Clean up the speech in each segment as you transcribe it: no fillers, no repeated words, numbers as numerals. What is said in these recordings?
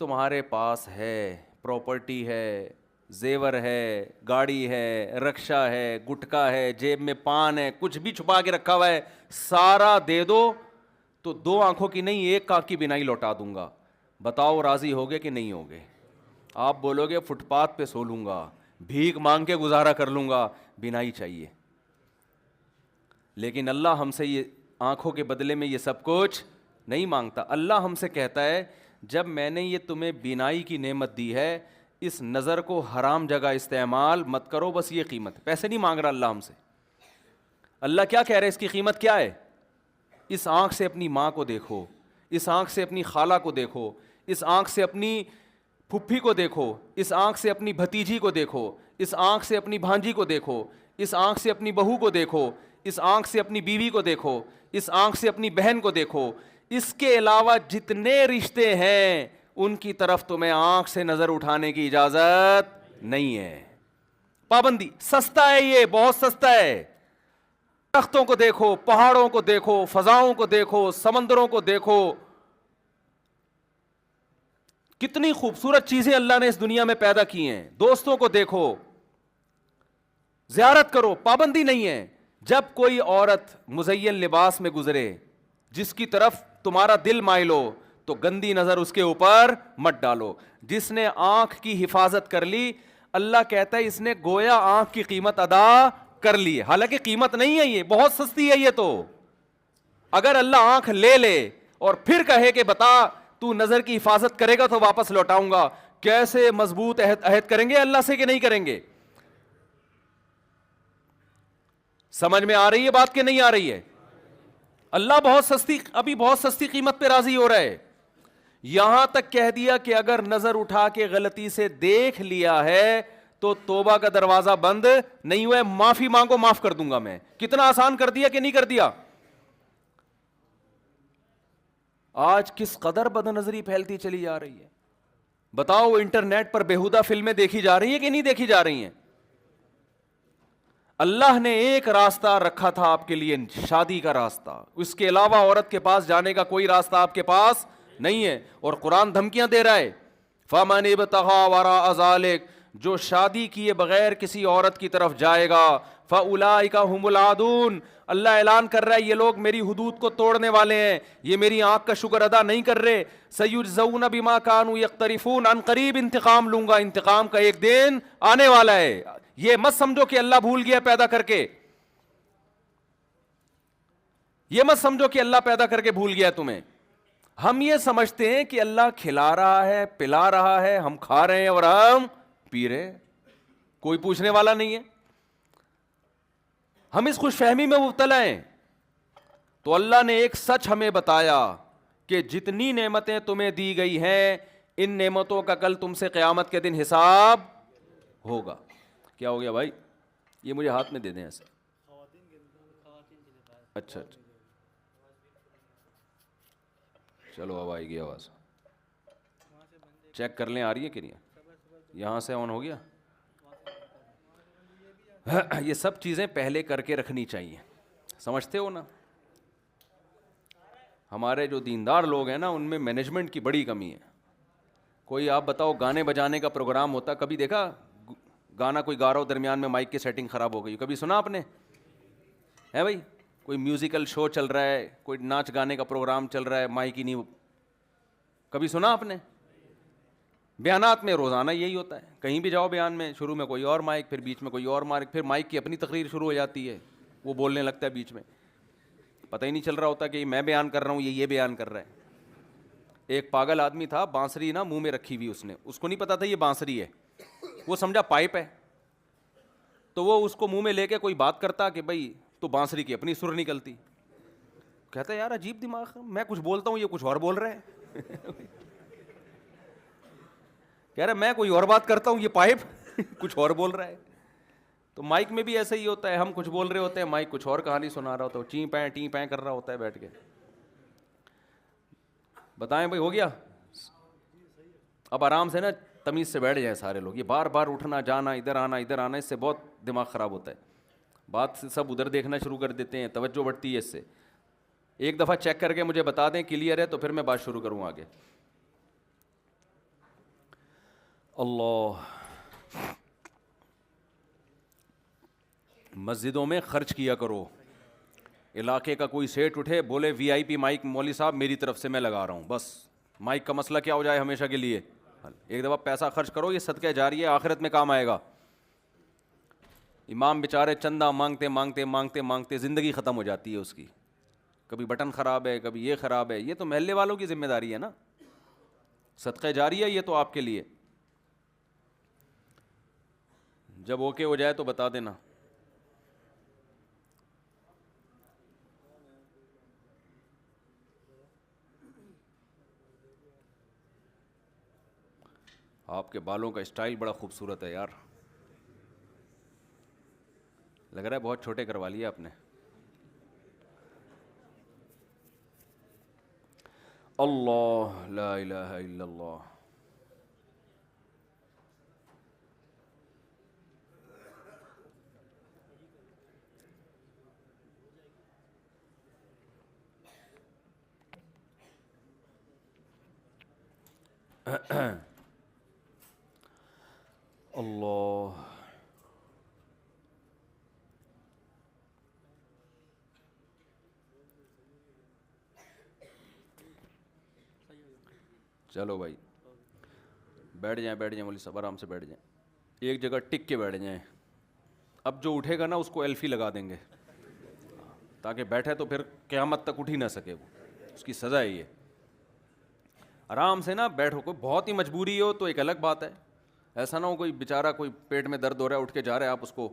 تمہارے پاس ہے، پراپرٹی ہے، زیور ہے، گاڑی ہے، رکشہ ہے، گٹکا ہے، جیب میں پان ہے، کچھ بھی چھپا کے رکھا ہوا ہے، سارا دے دو تو 2 آنکھوں کی نہیں 1 آنکھ کی بینائی لوٹا دوں گا. بتاؤ راضی ہوگے کہ نہیں ہوگے؟ آپ بولو گے فٹ پاتھ پہ سو لوں گا، بھیک مانگ کے گزارا کر لوں گا، بینائی چاہیے. لیکن اللہ ہم سے یہ آنکھوں کے بدلے میں یہ سب کچھ نہیں مانگتا. اللہ ہم سے کہتا ہے جب میں نے یہ تمہیں بینائی کی نعمت دی ہے، اس نظر کو حرام جگہ استعمال مت کرو، بس یہ قیمت. پیسے نہیں مانگ رہا اللہ ہم سے. اللہ کیا کہہ رہے اس کی قیمت کیا ہے؟ اس آنکھ سے اپنی ماں کو دیکھو، اس آنکھ سے اپنی خالہ کو دیکھو، اس آنکھ سے اپنی پھپھی کو دیکھو، اس آنکھ سے اپنی بھتیجی کو دیکھو، اس آنکھ سے اپنی بھانجی کو دیکھو، اس آنکھ سے اپنی بہو کو دیکھو، اس آنکھ سے اپنی بیوی کو دیکھو، اس آنکھ سے اپنی بہن کو دیکھو. اس کے علاوہ جتنے رشتے ہیں ان کی طرف تمہیں آنکھ سے نظر اٹھانے کی اجازت نہیں ہے. پابندی. سستا ہے، یہ بہت سستا ہے. درختوں کو دیکھو، پہاڑوں کو دیکھو، فضاؤں کو دیکھو، سمندروں کو دیکھو، کتنی خوبصورت چیزیں اللہ نے اس دنیا میں پیدا کی ہیں. دوستوں کو دیکھو، زیارت کرو، پابندی نہیں ہے. جب کوئی عورت مزین لباس میں گزرے جس کی طرف تمہارا دل مائل ہو تو گندی نظر اس کے اوپر مت ڈالو. جس نے آنکھ کی حفاظت کر لی، اللہ کہتا ہے اس نے گویا آنکھ کی قیمت ادا کر لی ہے. حالانکہ قیمت نہیں ہے، یہ بہت سستی ہے. یہ تو اگر اللہ آنکھ لے لے اور پھر کہے کہ بتا تو نظر کی حفاظت کرے گا تو واپس لوٹاؤں گا، کیسے مضبوط عہد کریں گے اللہ سے کہ نہیں کریں گے؟ سمجھ میں آ رہی ہے بات کہ نہیں آ رہی ہے؟ اللہ بہت سستی قیمت پہ راضی ہو رہا ہے. یہاں تک کہہ دیا کہ اگر نظر اٹھا کے غلطی سے دیکھ لیا ہے تو توبہ کا دروازہ بند نہیں ہوا ہے، معافی مانگو، معاف کر دوں گا میں. کتنا آسان کر دیا کہ نہیں کر دیا؟ آج کس قدر بد نظری پھیلتی چلی جا رہی ہے. بتاؤ انٹرنیٹ پر بیہودہ فلمیں دیکھی جا رہی ہیں کہ نہیں دیکھی جا رہی ہیں؟ اللہ نے ایک راستہ رکھا تھا آپ کے لیے، شادی کا راستہ. اس کے علاوہ عورت کے پاس جانے کا کوئی راستہ آپ کے پاس نہیں ہے. اور قرآن دھمکیاں دے رہا ہے، فَمَنِ ابْتَغَىٰ وَرَاءَ ذَلِكَ، جو شادی کیے بغیر کسی عورت کی طرف جائے گا، فَأُولَٰئِكَ هُمُ الْعَادُونَ، اللہ اعلان کر رہا ہے یہ لوگ میری حدود کو توڑنے والے ہیں، یہ میری آنکھ کا شکر ادا نہیں کر رہے. سَيُجْزَوْنَ بِمَا كَانُوا يَقْتَرِفُونَ، عن قریب انتقام لوں گا، انتقام کا ایک دن آنے والا ہے. یہ مت سمجھو کہ اللہ بھول گیا پیدا کر کے، یہ مت سمجھو کہ اللہ پیدا کر کے بھول گیا تمہیں. ہم یہ سمجھتے ہیں کہ اللہ کھلا رہا ہے، پلا رہا ہے، ہم کھا رہے ہیں اور ہم پی رہے ہیں، کوئی پوچھنے والا نہیں ہے. ہم اس خوش فہمی میں مبتلا ہیں. تو اللہ نے ایک سچ ہمیں بتایا کہ جتنی نعمتیں تمہیں دی گئی ہیں ان نعمتوں کا کل تم سے قیامت کے دن حساب ہوگا. کیا ہو گیا بھائی؟ یہ مجھے ہاتھ میں دے دیں ایسا. اچھا چلو اب آئے گی آواز، چیک کر لیں آ رہی ہے کہ نہیں. یہاں سے آن ہو گیا. یہ سب چیزیں پہلے کر کے رکھنی چاہیے، سمجھتے ہو نا. ہمارے جو دیندار لوگ ہیں نا ان میں مینجمنٹ کی بڑی کمی ہے. کوئی آپ بتاؤ گانے بجانے کا پروگرام ہوتا، کبھی دیکھا گانا کوئی گا رہا ہو درمیان میں مائک کی سیٹنگ خراب ہو گئی؟ کبھی سنا آپ نے ہے بھائی؟ کوئی میوزیکل شو چل رہا ہے، کوئی ناچ گانے کا پروگرام چل رہا ہے، مائک ہی نہیں، کبھی سنا آپ نے؟ بیانات میں روزانہ یہی ہوتا ہے. کہیں بھی جاؤ بیان میں شروع میں کوئی اور مائک، پھر بیچ میں کوئی اور مائک، پھر مائک کی اپنی تقریر شروع ہو جاتی ہے، وہ بولنے لگتا ہے بیچ میں، پتہ ہی نہیں چل رہا ہوتا کہ میں بیان کر رہا ہوں یہ بیان کر رہا ہے. ایک پاگل آدمی تھا، بانسری نا منہ میں رکھی ہوئی اس کو نہیں پتا تھا یہ بانسری ہے، وہ سمجھا پائپ ہے. تو وہ اس کو منہ میں لے کے کوئی بات کرتا کہ بھائی تو بانسری کی اپنی سر نکلتی. کہتا ہے یار عجیب دماغ، میں کچھ بولتا ہوں یہ کچھ اور بول رہا ہے. کہہ رہا میں کوئی اور بات کرتا ہوں یہ پائپ کچھ اور بول رہا ہے. تو مائک میں بھی ایسا ہی ہوتا ہے، ہم کچھ بول رہے ہوتے ہیں، مائک کچھ اور کہانی سنا رہا ہوتا ہے، چیں پیں ٹیں پیں کر رہا ہوتا ہے بیٹھ کے. بتائیں بھائی ہو گیا؟ اب آرام سے نا تمیز سے بیٹھ جائیں سارے لوگ. یہ بار بار اٹھنا جانا، ادھر آنا، اس سے بہت دماغ خراب ہوتا ہے. بات سب ادھر دیکھنا شروع کر دیتے ہیں، توجہ بڑھتی ہے اس سے. ایک دفعہ چیک کر کے مجھے بتا دیں کلیئر ہے تو پھر میں بات شروع کروں آگے. اللہ مسجدوں میں خرچ کیا کرو. علاقے کا کوئی سیٹ اٹھے بولے وی آئی پی مائک مولوی صاحب میری طرف سے میں لگا رہا ہوں, بس مائک کا مسئلہ کیا ہو جائے ہمیشہ کے لیے. ایک دفعہ پیسہ خرچ کرو, یہ صدقہ جاریہ آخرت میں کام آئے گا. امام بیچارے چندہ مانگتے مانگتے مانگتے مانگتے زندگی ختم ہو جاتی ہے اس کی. کبھی بٹن خراب ہے, کبھی یہ خراب ہے. یہ تو محلے والوں کی ذمہ داری ہے نا. صدقہ جاریہ یہ تو آپ کے لیے. جب اوکے ہو جائے تو بتا دینا. آپ کے بالوں کا اسٹائل بڑا خوبصورت ہے یار, لگ رہا ہے بہت چھوٹے کروا لیے آپ نے. اللہ لا الہ الا اللہ. اللہ چلو بھائی بیٹھ جائیں مولوی صاحب, آرام سے بیٹھ جائیں, ایک جگہ ٹک کے بیٹھ جائیں. اب جو اٹھے گا نا اس کو ایلفی لگا دیں گے تاکہ بیٹھے تو پھر قیامت تک اٹھ ہی نہ سکے, وہ اس کی سزا ہے یہ. آرام سے نا بیٹھو. کوئی بہت ہی مجبوری ہو تو ایک الگ بات ہے, ایسا نہ ہو کوئی بیچارہ کوئی پیٹ میں درد ہو رہا ہے اٹھ کے جا رہا ہے آپ اس کو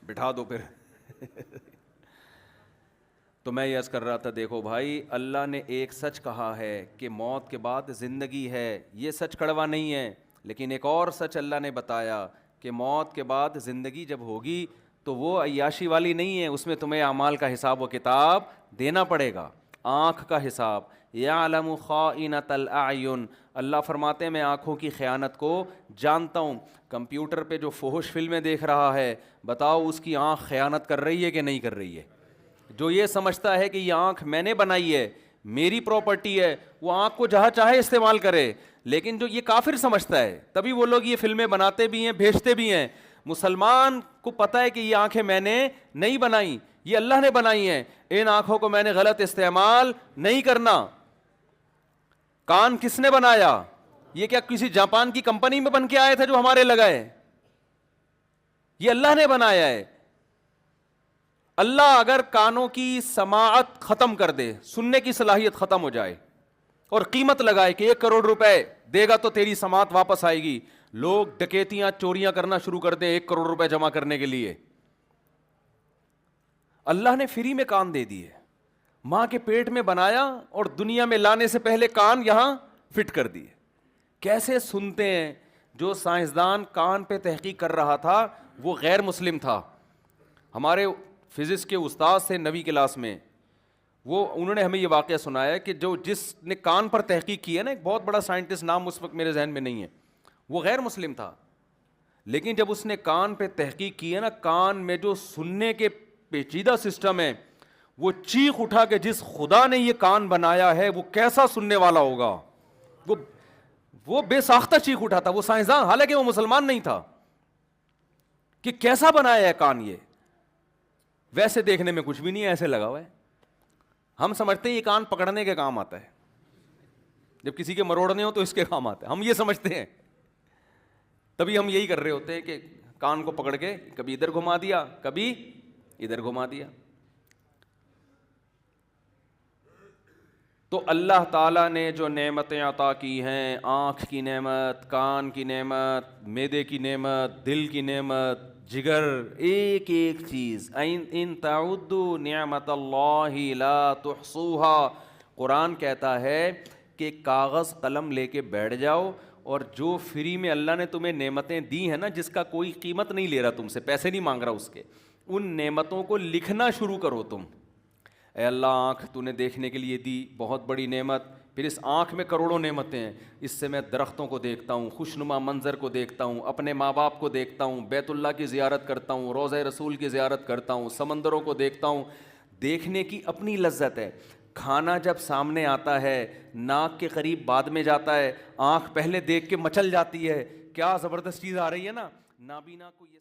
بٹھا دو پھر. تو میں یہ عرض کر رہا تھا, دیکھو بھائی اللہ نے ایک سچ کہا ہے کہ موت کے بعد زندگی ہے, یہ سچ کڑوا نہیں ہے. لیکن ایک اور سچ اللہ نے بتایا کہ موت کے بعد زندگی جب ہوگی تو وہ عیاشی والی نہیں ہے, اس میں تمہیں اعمال کا حساب و کتاب دینا پڑے گا. آنکھ کا حساب, یعلم خائنۃ الاعین, اللہ فرماتے ہیں میں آنکھوں کی خیانت کو جانتا ہوں. کمپیوٹر پہ جو فحش فلمیں دیکھ رہا ہے بتاؤ اس کی آنکھ خیانت کر رہی ہے کہ نہیں کر رہی ہے؟ جو یہ سمجھتا ہے کہ یہ آنکھ میں نے بنائی ہے, میری پراپرٹی ہے, وہ آنکھ کو جہاں چاہے استعمال کرے. لیکن جو یہ کافر سمجھتا ہے, تبھی وہ لوگ یہ فلمیں بناتے بھی ہیں بھیجتے بھی ہیں. مسلمان کو پتہ ہے کہ یہ آنکھیں میں نے نہیں بنائی, یہ اللہ نے بنائی ہیں, ان آنکھوں کو میں نے غلط استعمال نہیں کرنا. کان کس نے بنایا؟ یہ کیا کسی جاپان کی کمپنی میں بن کے آئے تھے جو ہمارے لگائے؟ یہ اللہ نے بنایا ہے. اللہ اگر کانوں کی سماعت ختم کر دے, سننے کی صلاحیت ختم ہو جائے اور قیمت لگائے کہ 1 کروڑ روپے دے گا تو تیری سماعت واپس آئے گی, لوگ ڈکیتیاں چوریاں کرنا شروع کر دیں 1 کروڑ روپے جمع کرنے کے لیے. اللہ نے فری میں کان دے دیے, ماں کے پیٹ میں بنایا اور دنیا میں لانے سے پہلے کان یہاں فٹ کر دیے. کیسے سنتے ہیں؟ جو سائنسدان کان پہ تحقیق کر رہا تھا وہ غیر مسلم تھا. ہمارے فزکس کے استاد سے نویں کلاس میں, وہ انہوں نے ہمیں یہ واقعہ سنایا کہ جس نے کان پر تحقیق کی ہے نا, ایک بہت بڑا سائنٹسٹ, نام اس وقت میرے ذہن میں نہیں ہے, وہ غیر مسلم تھا. لیکن جب اس نے کان پہ تحقیق کی ہے نا, کان میں جو سننے کے پیچیدہ سسٹم ہے, وہ چیخ اٹھا کہ جس خدا نے یہ کان بنایا ہے وہ کیسا سننے والا ہوگا. وہ بے ساختہ چیخ اٹھا تھا, وہ سائنسدان, حالانکہ وہ مسلمان نہیں تھا, کہ کیسا بنایا ہے کان یہ. ویسے دیکھنے میں کچھ بھی نہیں ہے, ایسے لگا ہوا ہے. ہم سمجھتے ہیں یہ کان پکڑنے کے کام آتا ہے, جب کسی کے مروڑنے ہو تو اس کے کام آتا ہے, ہم یہ سمجھتے ہیں. تبھی ہم یہی کر رہے ہوتے ہیں کہ کان کو پکڑ کے کبھی ادھر گھما دیا کبھی ادھر گھما دیا. تو اللہ تعالیٰ نے جو نعمتیں عطا کی ہیں, آنکھ کی نعمت, کان کی نعمت, معدے کی نعمت, دل کی نعمت, جگر, ایک ایک چیز, ان تعدوا نعمت اللہ لا تحصوها. قرآن کہتا ہے کہ کاغذ قلم لے کے بیٹھ جاؤ اور جو فری میں اللہ نے تمہیں نعمتیں دی ہیں نا, جس کا کوئی قیمت نہیں لے رہا تم سے, پیسے نہیں مانگ رہا اس کے, ان نعمتوں کو لکھنا شروع کرو تم. اے اللہ آنکھ تو نے دیکھنے کے لیے دی, بہت بڑی نعمت. پھر اس آنکھ میں کروڑوں نعمتیں ہیں, اس سے میں درختوں کو دیکھتا ہوں, خوشنما منظر کو دیکھتا ہوں, اپنے ماں باپ کو دیکھتا ہوں, بیت اللہ کی زیارت کرتا ہوں, روضہ رسول کی زیارت کرتا ہوں, سمندروں کو دیکھتا ہوں. دیکھنے کی اپنی لذت ہے. کھانا جب سامنے آتا ہے ناک کے قریب بعد میں جاتا ہے, آنکھ پہلے دیکھ کے مچل جاتی ہے, کیا زبردست چیز آ رہی ہے نا, نابینا کو یہ